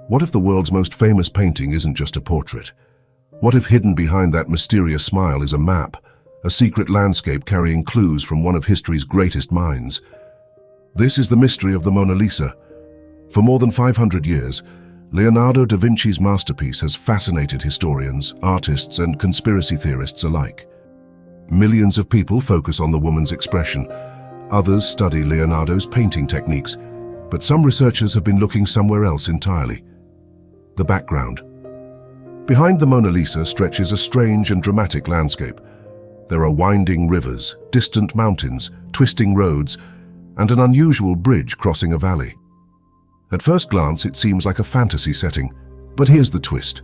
What if the world's most famous painting isn't just a portrait? What if hidden behind that mysterious smile is a map, a secret landscape carrying clues from one of history's greatest minds? This is the mystery of the Mona Lisa. For more than 500 years, Leonardo da Vinci's masterpiece has fascinated historians, artists, and conspiracy theorists alike. Millions of people focus on the woman's expression. Others study Leonardo's painting techniques, but some researchers have been looking somewhere else entirely. The background. Behind the Mona Lisa stretches a strange and dramatic landscape. There are winding rivers, distant mountains, twisting roads, and an unusual bridge crossing a valley. At first glance, it seems like a fantasy setting, but here's the twist.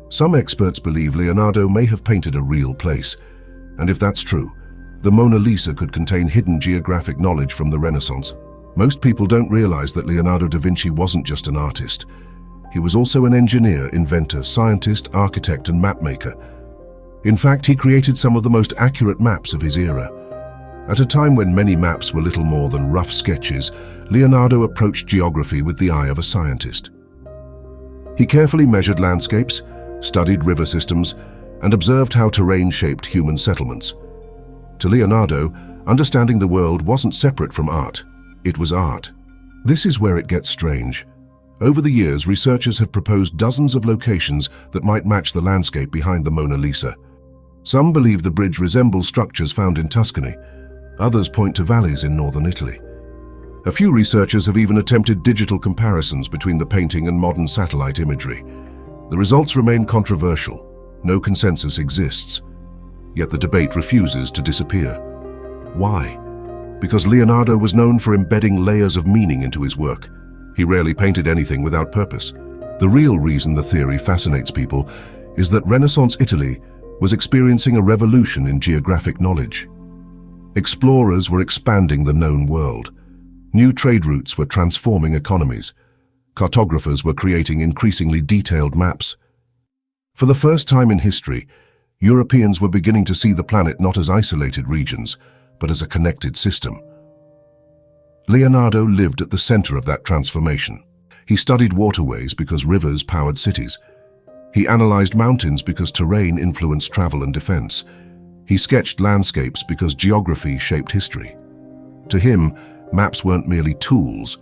Some experts believe Leonardo may have painted a real place, and if that's true, the Mona Lisa could contain hidden geographic knowledge from the Renaissance. Most people don't realize that Leonardo da Vinci wasn't just an artist. He was also an engineer, inventor, scientist, architect, and mapmaker. In fact, he created some of the most accurate maps of his era. At a time when many maps were little more than rough sketches, Leonardo approached geography with the eye of a scientist. He carefully measured landscapes, studied river systems, and observed how terrain shaped human settlements. To Leonardo, understanding the world wasn't separate from art, it was art. This is where it gets strange. Over the years, researchers have proposed dozens of locations that might match the landscape behind the Mona Lisa. Some believe the bridge resembles structures found in Tuscany. Others point to valleys in northern Italy. A few researchers have even attempted digital comparisons between the painting and modern satellite imagery. The results remain controversial. No consensus exists. Yet the debate refuses to disappear. Why? Because Leonardo was known for embedding layers of meaning into his work. He rarely painted anything without purpose. The real reason the theory fascinates people is that Renaissance Italy was experiencing a revolution in geographic knowledge. Explorers were expanding the known world. New trade routes were transforming economies. Cartographers were creating increasingly detailed maps. For the first time in history, Europeans were beginning to see the planet not as isolated regions, but as a connected system. Leonardo lived at the center of that transformation. He studied waterways because rivers powered cities. He analyzed mountains because terrain influenced travel and defense. He sketched landscapes because geography shaped history. To him, maps weren't merely tools.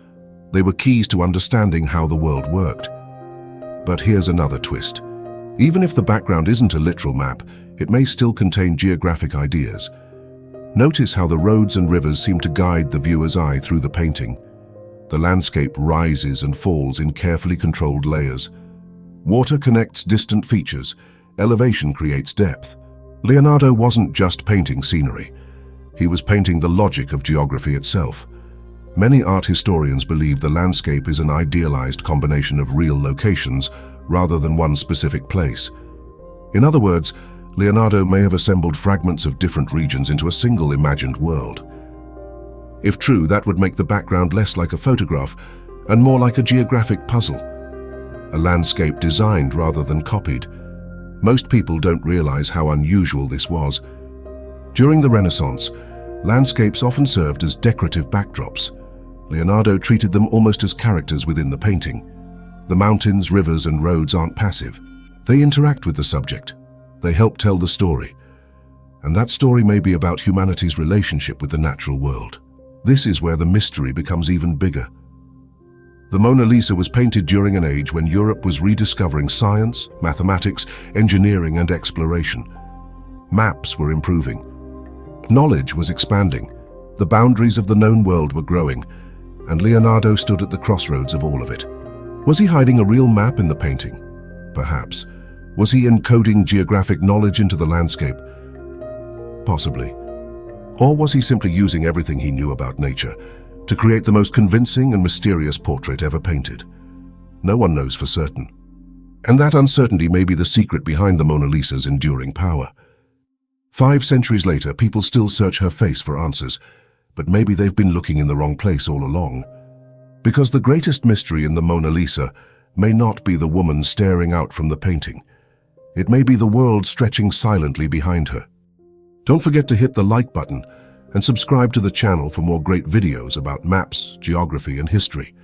They were keys to understanding how the world worked. But here's another twist. Even if the background isn't a literal map, it may still contain geographic ideas. Notice how the roads and rivers seem to guide the viewer's eye through the painting. The landscape rises and falls in carefully controlled layers. Water connects distant features. Elevation creates depth. Leonardo wasn't just painting scenery. He was painting the logic of geography itself. Many art historians believe the landscape is an idealized combination of real locations rather than one specific place. In other words, Leonardo may have assembled fragments of different regions into a single imagined world. If true, that would make the background less like a photograph and more like a geographic puzzle, a landscape designed rather than copied. Most people don't realize how unusual this was. During the Renaissance, landscapes often served as decorative backdrops. Leonardo treated them almost as characters within the painting. The mountains, rivers, and roads aren't passive. They interact with the subject. They help tell the story. And that story may be about humanity's relationship with the natural world. This is where the mystery becomes even bigger. The Mona Lisa was painted during an age when Europe was rediscovering science, mathematics, engineering, and exploration. Maps were improving. Knowledge was expanding. The boundaries of the known world were growing, and Leonardo stood at the crossroads of all of it. Was he hiding a real map in the painting? Perhaps. Was he encoding geographic knowledge into the landscape? Possibly. Or was he simply using everything he knew about nature to create the most convincing and mysterious portrait ever painted? No one knows for certain. And that uncertainty may be the secret behind the Mona Lisa's enduring power. 5 centuries later, people still search her face for answers, but maybe they've been looking in the wrong place all along. Because the greatest mystery in the Mona Lisa may not be the woman staring out from the painting. It may be the world stretching silently behind her. Don't forget to hit the like button and subscribe to the channel for more great videos about maps, geography, and history.